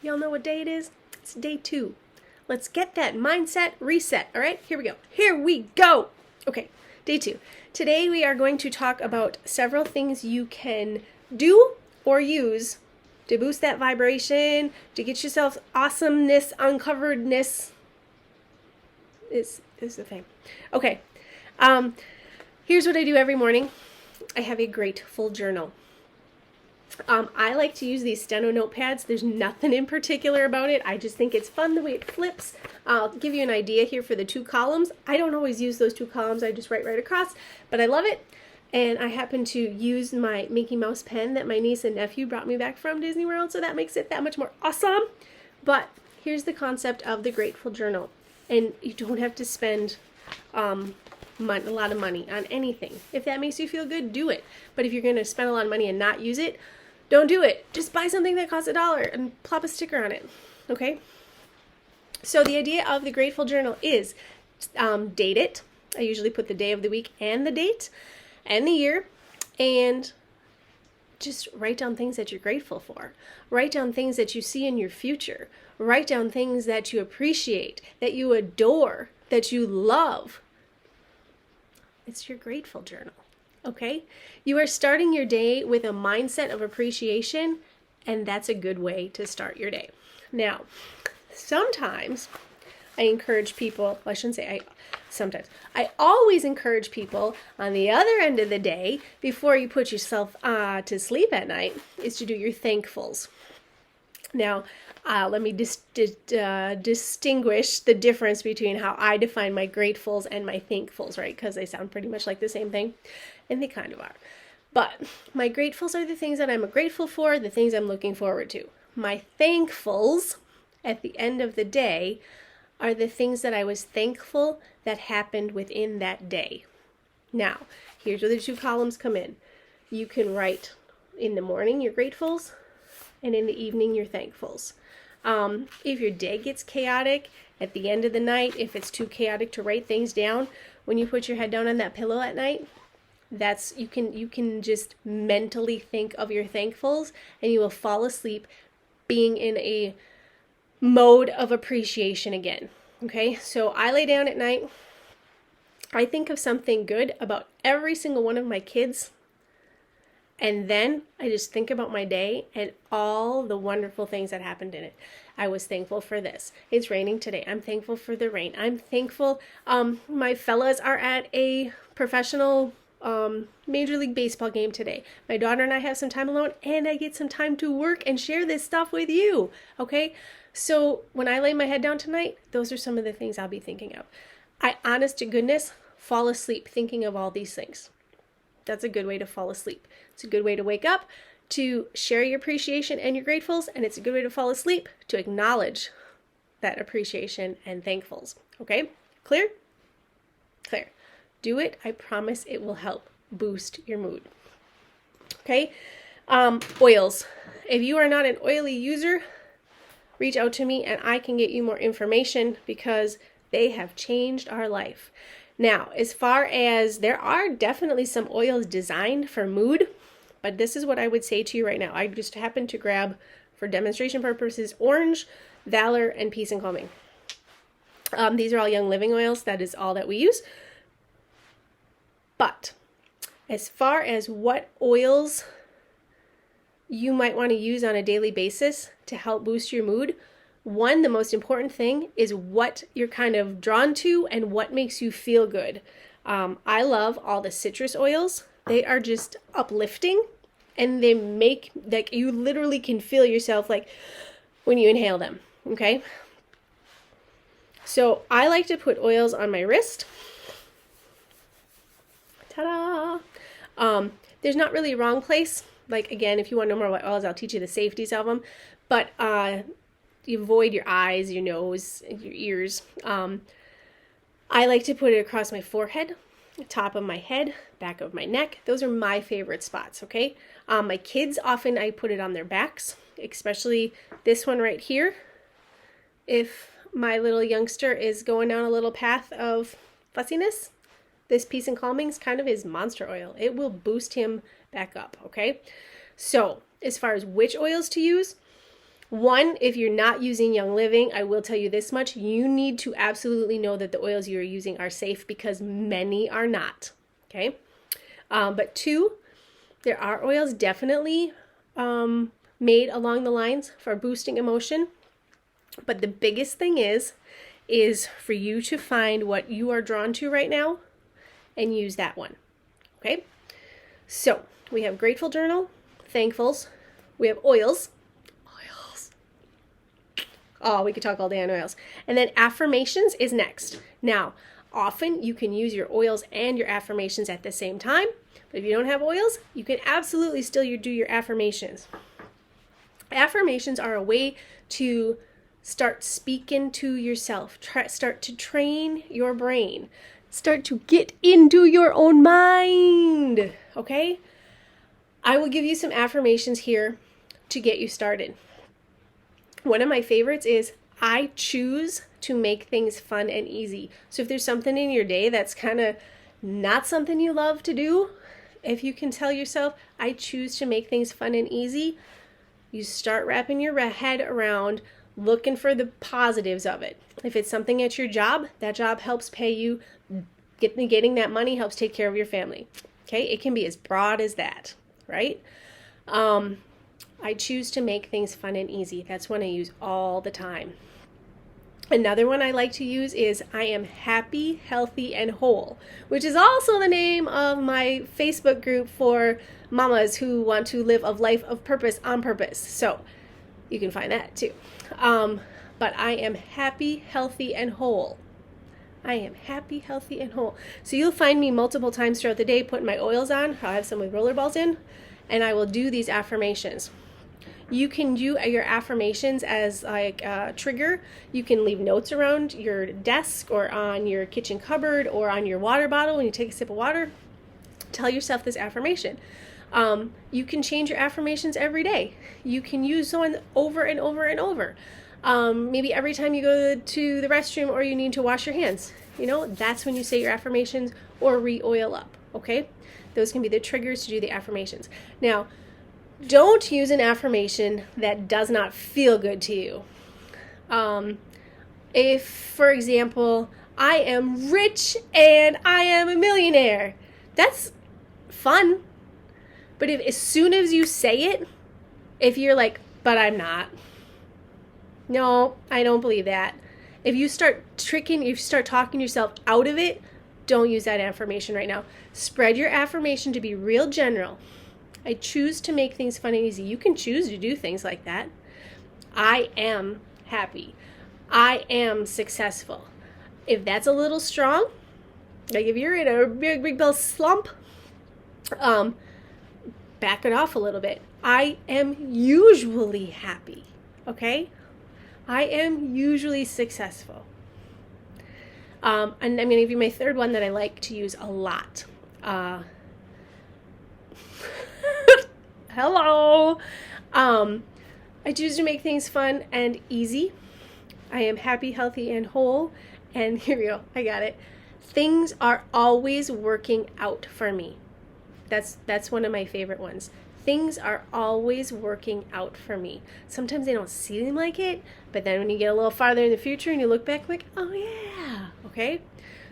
Y'all know what day it is? It's day 2. Let's get that mindset reset. All right, here we go. Here we go. Okay, day 2. Today we are going to talk about several things you can do or use to boost that vibration, to get yourself awesomeness, uncoveredness. Is the thing. Okay, here's what I do every morning. I have a grateful journal. I like to use these steno notepads. There's nothing in particular about it. I just think it's fun the way it flips. I'll give you an idea here for the 2 columns. I don't always use those 2 columns. I just write right across, but I love it. And I happen to use my Mickey Mouse pen that my niece and nephew brought me back from Disney World, so that makes it that much more awesome. But here's the concept of the grateful journal. And you don't have to spend a lot of money on anything. If that makes you feel good, do it. But if you're going to spend a lot of money and not use it, don't do it. Just buy something that costs $1 and plop a sticker on it. Okay? So the idea of the grateful journal is date it. I usually put the day of the week and the date and the year, and just write down things that you're grateful for. Write down things that you see in your future. Write down things that you appreciate, that you adore, that you love. It's your grateful journal. Okay? You are starting your day with a mindset of appreciation, and that's a good way to start your day. Now, sometimes I encourage people, well, I shouldn't say sometimes. I always encourage people on the other end of the day, before you put yourself to sleep at night, is to do your thankfuls. Now, let me distinguish the difference between how I define my gratefuls and my thankfuls, right? Because they sound pretty much like the same thing, and they kind of are. But my gratefuls are the things that I'm grateful for, the things I'm looking forward to. My thankfuls, at the end of the day, are the things that I was thankful that happened within that day. Now, here's where the 2 columns come in. You can write in the morning your gratefuls, and in the evening your thankfuls. If your day gets chaotic, at the end of the night, if it's too chaotic to write things down, when you put your head down on that pillow at night, you can just mentally think of your thankfuls, and you will fall asleep being in a mode of appreciation again. Okay, so I lay down at night. I think of something good about every single one of my kids, and then I just think about my day and all the wonderful things that happened in it. I was thankful for this. It's raining today. I'm thankful for the rain. I'm thankful my fellas are at a professional Major League Baseball game today. My daughter and I have some time alone, and I get some time to work and share this stuff with you. Okay? So when I lay my head down tonight, those are some of the things I'll be thinking of. I, honest to goodness, fall asleep thinking of all these things. That's a good way to fall asleep. It's a good way to wake up, to share your appreciation and your gratefuls, and it's a good way to fall asleep, to acknowledge that appreciation and thankfuls. Okay? Clear? Clear. Do it. I promise it will help boost your mood. Okay? Oils. If you are not an oily user, reach out to me and I can get you more information, because they have changed our life. Now, as far as, there are definitely some oils designed for mood, but this is what I would say to you right now. I just happened to grab, for demonstration purposes, Orange, Valor, and Peace and Calming. These are all Young Living oils. That is all that we use. But as far as what oils you might want to use on a daily basis to help boost your mood, the most important thing is what you're kind of drawn to and what makes you feel good. I love all the citrus oils. They are just uplifting, and they make, like, you literally can feel yourself like when you inhale them. Okay? So I like to put oils on my wrist. Ta-da! There's not really a wrong place. Like, again, if you want to know more about oils, I'll teach you the safeties of them. But you avoid your eyes, your nose, your ears. I like to put it across my forehead, top of my head, back of my neck. Those are my favorite spots, okay? My kids, often I put it on their backs, especially this one right here. If my little youngster is going down a little path of fussiness, this Peace and Calming is kind of his monster oil. It will boost him back up, okay? So, as far as which oils to use, One, if you're not using Young Living, I will tell you this much. You need to absolutely know that the oils you're using are safe because many are not. Okay? But two, there are oils definitely made along the lines for boosting emotion. But the biggest thing is for you to find what you are drawn to right now and use that one. Okay? So we have Grateful Journal, Thankfuls, we have oils. Oh, we could talk all day on oils. And then affirmations is next. Now, often you can use your oils and your affirmations at the same time. But if you don't have oils, you can absolutely still do your affirmations. Affirmations are a way to start speaking to yourself. Start to train your brain. Start to get into your own mind. Okay? I will give you some affirmations here to get you started. One of my favorites is, I choose to make things fun and easy. So if there's something in your day that's kind of not something you love to do, if you can tell yourself, I choose to make things fun and easy, you start wrapping your head around looking for the positives of it. If it's something at your job, that job helps pay you. Getting that money helps take care of your family. Okay, it can be as broad as that, right? I choose to make things fun and easy. That's one I use all the time. Another one I like to use is, I am happy, healthy, and whole, which is also the name of my Facebook group for mamas who want to live a life of purpose on purpose. So you can find that too. But I am happy, healthy, and whole. I am happy, healthy, and whole. So you'll find me multiple times throughout the day putting my oils on. I'll have some with rollerballs in, and I will do these affirmations. You can do your affirmations as like a trigger. You can leave notes around your desk or on your kitchen cupboard or on your water bottle when you take a sip of water. Tell yourself this affirmation. You can change your affirmations every day. You can use one over and over and over. Maybe every time you go to the restroom or you need to wash your hands. That's when you say your affirmations or re-oil up, okay? Those can be the triggers to do the affirmations. Now, don't use an affirmation that does not feel good to you. If, for example, I am rich and I am a millionaire, that's fun. But if as soon as you say it, if you're like, but I'm not. No, I don't believe that. If you start talking yourself out of it, don't use that affirmation right now. Spread your affirmation to be real general. I choose to make things fun and easy. You can choose to do things like that. I am happy. I am successful. If that's a little strong, like if you're in a big slump, back it off a little bit. I am usually happy. Okay? I am usually successful. And I'm going to give you my third one that I like to use a lot. Hello. I choose to make things fun and easy. I am happy, healthy, and whole. And here we go. I got it. Things are always working out for me. That's one of my favorite ones. Things are always working out for me. Sometimes they don't seem like it, but then when you get a little farther in the future and you look back, like, oh yeah, okay?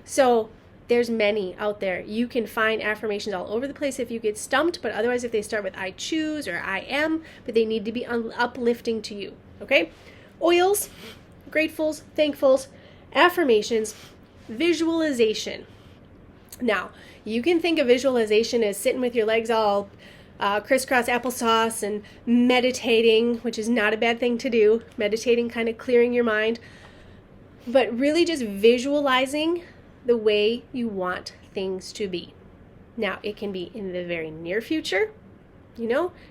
So there's many out there. You can find affirmations all over the place if you get stumped, but otherwise if they start with I choose or I am, but they need to be uplifting to you, okay? Oils, gratefuls, thankfuls, affirmations, visualization. Now, you can think of visualization as sitting with your legs all crisscross applesauce and meditating, which is not a bad thing to do. Meditating, kind of clearing your mind. But really just visualizing the way you want things to be. Now, it can be in the very near future.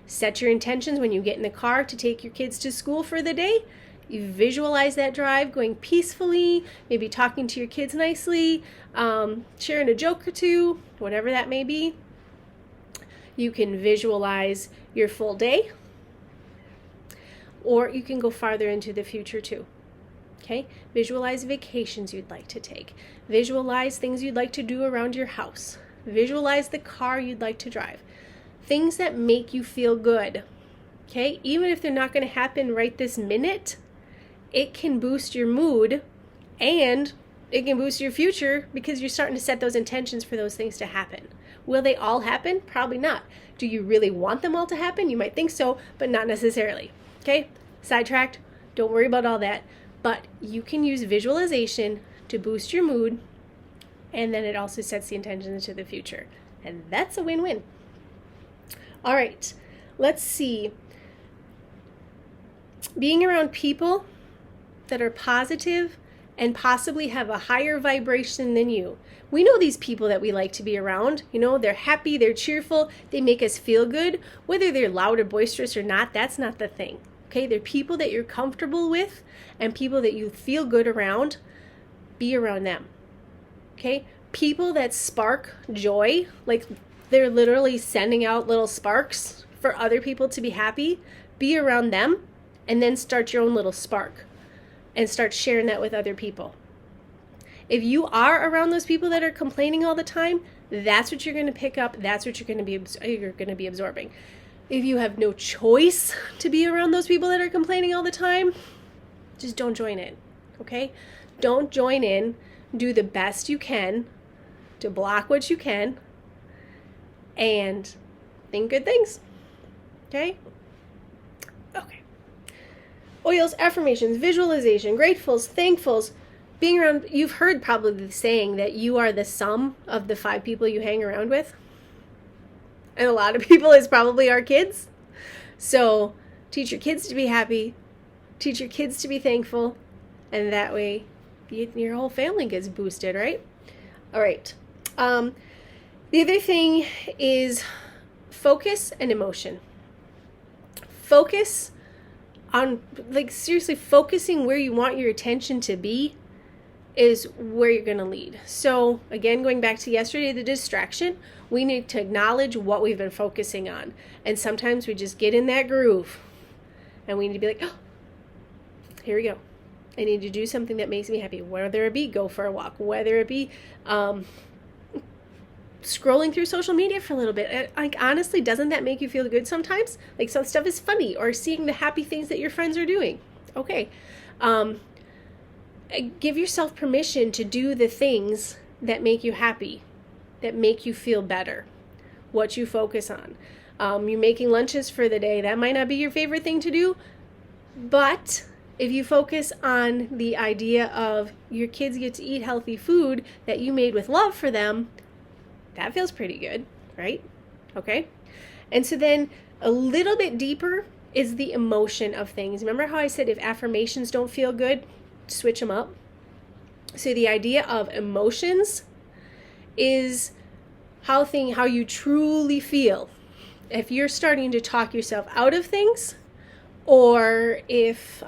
Set your intentions when you get in the car to take your kids to school for the day. You visualize that drive going peacefully, maybe talking to your kids nicely, sharing a joke or two, whatever that may be. You can visualize your full day, or you can go farther into the future too. Okay? Visualize vacations you'd like to take. Visualize things you'd like to do around your house. Visualize the car you'd like to drive. Things that make you feel good. Okay, even if they're not going to happen right this minute, it can boost your mood and it can boost your future because you're starting to set those intentions for those things to happen. Will they all happen? Probably not. Do you really want them all to happen? You might think so, but not necessarily. Okay, sidetracked. Don't worry about all that. But you can use visualization to boost your mood, and then it also sets the intentions into the future. And that's a win-win. All right, let's see. Being around people that are positive and possibly have a higher vibration than you. We know these people that we like to be around. You know, they're happy, they're cheerful, they make us feel good. Whether they're loud or boisterous or not, that's not the thing. Okay, they're people that you're comfortable with and people that you feel good around. Be around them. Okay, people that spark joy, like they're literally sending out little sparks for other people to be happy. Be around them and then start your own little spark and start sharing that with other people. If you are around those people that are complaining all the time, that's what you're going to pick up. That's what you're going to be absorbing. If you have no choice to be around those people that are complaining all the time, just don't join in. Okay? Don't join in. Do the best you can to block what you can and think good things. Okay? Okay. Oils, affirmations, visualization, gratefuls, thankfuls, being around. You've heard probably the saying that you are the sum of the 5 people you hang around with. And a lot of people is probably our kids. So teach your kids to be happy, teach your kids to be thankful, and that way your whole family gets boosted, right? All right. The other thing is focus and emotion. Focus on, like, seriously, focusing where you want your attention to be is where you're going to lead. So again, going back to yesterday, the distraction, we need to acknowledge what we've been focusing on. And sometimes we just get in that groove and we need to be like, oh, here we go. I need to do something that makes me happy, whether it be go for a walk, whether it be scrolling through social media for a little bit. Like, honestly, doesn't that make you feel good sometimes? Like, some stuff is funny, or seeing the happy things that your friends are doing. Okay. Give yourself permission to do the things that make you happy, that make you feel better, what you focus on. You're making lunches for the day. That might not be your favorite thing to do, but if you focus on the idea of your kids get to eat healthy food that you made with love for them, that feels pretty good, right? Okay. And so then a little bit deeper is the emotion of things. Remember how I said if affirmations don't feel good, switch them up? So the idea of emotions is how you truly feel. If you're starting to talk yourself out of things, or if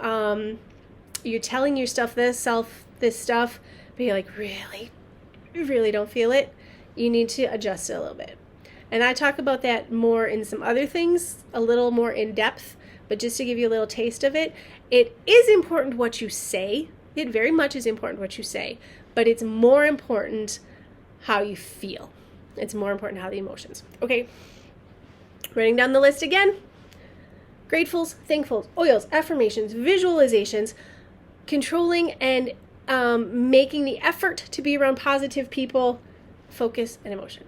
you're telling yourself this stuff, but you're like, really, you really don't feel it, you need to adjust it a little bit. And I talk about that more in some other things, a little more in depth, but just to give you a little taste of it, it is important what you say. It very much is important what you say, but it's more important how you feel. It's more important how the emotions. Okay, writing down the list again. Gratefuls, thankfuls, oils, affirmations, visualizations, controlling and making the effort to be around positive people, focus, and emotion.